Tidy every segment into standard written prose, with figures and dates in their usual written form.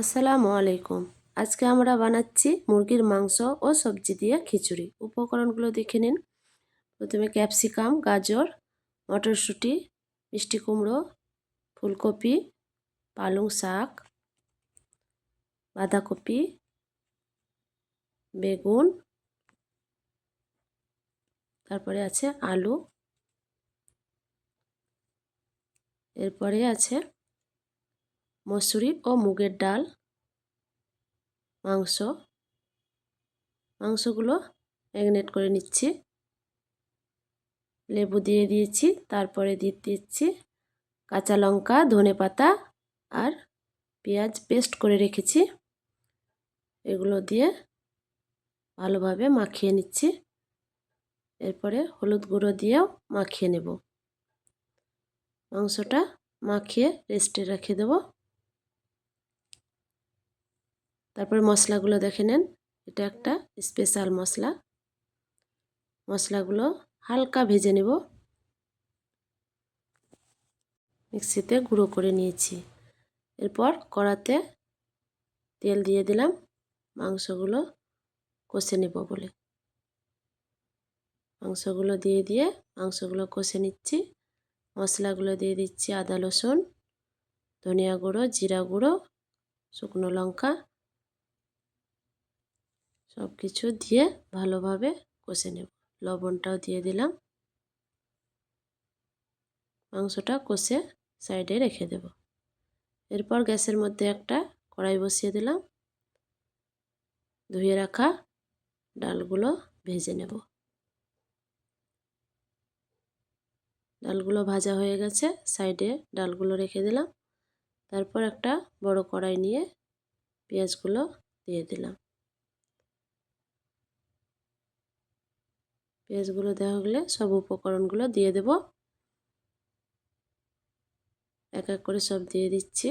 আসসালামু আলাইকুম। আজকে আমরা বানাচ্ছি মুরগির মাংস ও সবজি দিয়ে খিচুড়ি। উপকরণগুলো দেখে নিন। প্রথমে ক্যাপসিকাম, গাজর, মটরশুঁটি, মিষ্টি কুমড়ো, ফুলকপি, পালং শাক, বাঁধাকপি, বেগুন, তারপরে আছে আলু, এরপরে আছে মসুরি ও মুগের ডাল, মাংসগুলো ম্যারিনেট করে নিচ্ছি। লেবু দিয়ে দিয়েছি, তারপরে দিয়ে দিচ্ছি কাঁচা লঙ্কা, ধনেপাতা আর পেঁয়াজ পেস্ট করে রেখেছি। এগুলো দিয়ে ভালোভাবে মাখিয়ে নিচ্ছি। এরপরে হলুদ গুঁড়ো দিয়েও মাখিয়ে নেব। মাংসটা মাখিয়ে রেস্টে রেখে দেব। তারপর মশলাগুলো দেখে নেন। এটা একটা স্পেশাল মশলা। মশলাগুলো হালকা ভেজে নেব। মিক্সিতে গুঁড়ো করে নিয়েছি। এরপর কড়াতে তেল দিয়ে দিলাম মাংসগুলো কষে নেব বলে। মাংসগুলো দিয়ে মাংসগুলো কষে নিচ্ছি। মশলাগুলো দিয়ে দিচ্ছি আদা রসুন, ধনিয়া গুঁড়ো, জিরা গুঁড়ো, শুকনো লঙ্কা, সব কিছু দিয়ে ভালোভাবে কষে নেব। লবণটাও দিয়ে দিলাম। মাংসটা কষে সাইডে রেখে দেব। এরপর গ্যাসের মধ্যে একটা কড়াই বসিয়ে দিলাম। ধুয়ে রাখা ডালগুলো ভেজে নেব। ডালগুলো ভাজা হয়ে গেছে, সাইডে ডালগুলো রেখে দিলাম। তারপর একটা বড় কড়াই নিয়ে পেঁয়াজগুলো দিয়ে দিলাম। পেঁয়াজগুলো দেওয়া হলে সব উপকরণগুলো দিয়ে দেব। এক এক করে সব দিয়ে দিচ্ছি।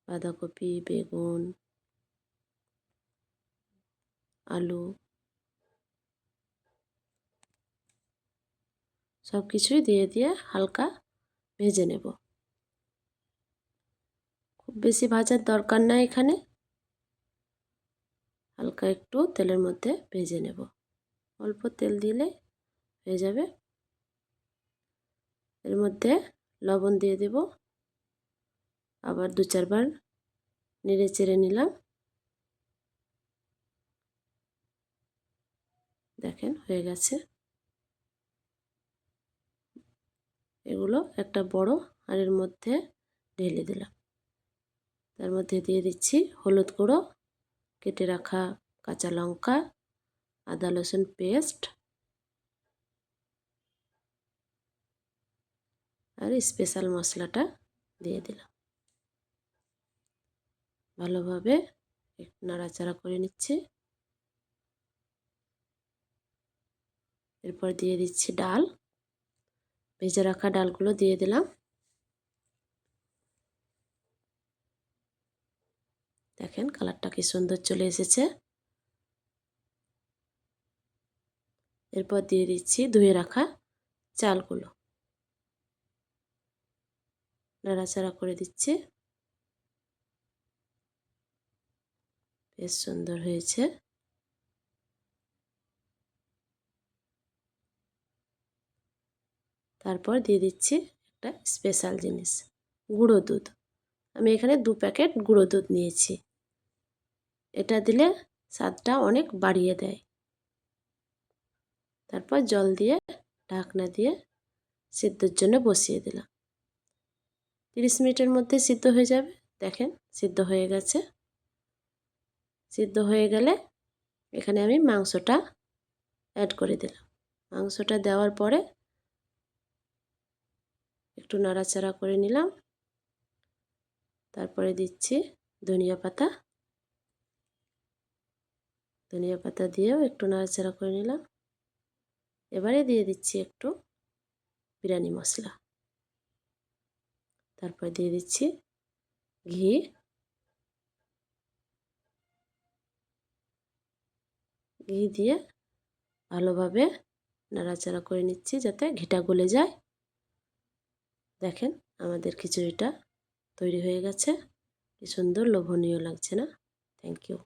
বাঁধাকপি, বেগুন, আলু, সব কিছুই দিয়ে হালকা ভেজে নেব। খুব বেশি ভাজার দরকার নাই এখানে, হালকা একটু তেলের মধ্যে ভেজে নেব। অল্প তেল দিলে হয়ে যাবে। এর মধ্যে লবণ দিয়ে দেব। আবার 2-4 বার নেড়ে চেড়ে নিলাম। দেখেন হয়ে গেছে। এগুলো একটা বড় হাঁড়ির মধ্যে ঢেলে দিলাম। তার মধ্যে দিয়ে দিচ্ছি হলুদ গুঁড়ো, কেটে রাখা কাঁচা লঙ্কা, আদা রসুন পেস্ট আর স্পেশাল মশলাটা দিয়ে দিলাম। ভালোভাবে একটু নাড়াচাড়া করে নিচ্ছি। এরপর দিয়ে দিচ্ছি ডাল। ভেজে রাখা ডালগুলো দিয়ে দিলাম। দেখেন কালারটা কি সুন্দর চলে এসেছে। এরপর দিয়ে দিচ্ছি ধুয়ে রাখা চালগুলো। নাড়াচাড়া করে দিচ্ছি। বেশ সুন্দর হয়েছে। তারপর দিয়ে দিচ্ছি একটা স্পেশাল জিনিস, গুঁড়ো দুধ। আমি এখানে 2 প্যাকেট গুঁড়ো দুধ নিয়েছি। এটা দিলে স্বাদটা অনেক বাড়িয়ে দেয়। তারপর জল দিয়ে ঢাকনা দিয়ে সিদ্ধর জন্য বসিয়ে দিলাম। 30 মিনিটের মধ্যে সিদ্ধ হয়ে যাবে। দেখেন সিদ্ধ হয়ে গেছে। সিদ্ধ হয়ে গেলে এখানে আমি মাংসটা অ্যাড করে দিলাম। মাংসটা দেওয়ার পরে একটু নাড়াচাড়া করে নিলাম। তারপরে দিচ্ছি ধনিয়া পাতা। ধনিয়া পাতা দিয়েও একটু নাড়াচাড়া করে নিলাম। এবারে দিয়ে দিচ্ছি একটু বিরিয়ানি মশলা। তারপর দিয়ে দিচ্ছি ঘি। ঘি দিয়ে ভালোভাবে নাড়াচাড়া করে নিচ্ছি যাতে ঘিটা গলে যায়। দেখেন আমাদের খিচুড়িটা তৈরি হয়ে গেছে। কি সুন্দর লোভনীয় লাগছে না? Thank you.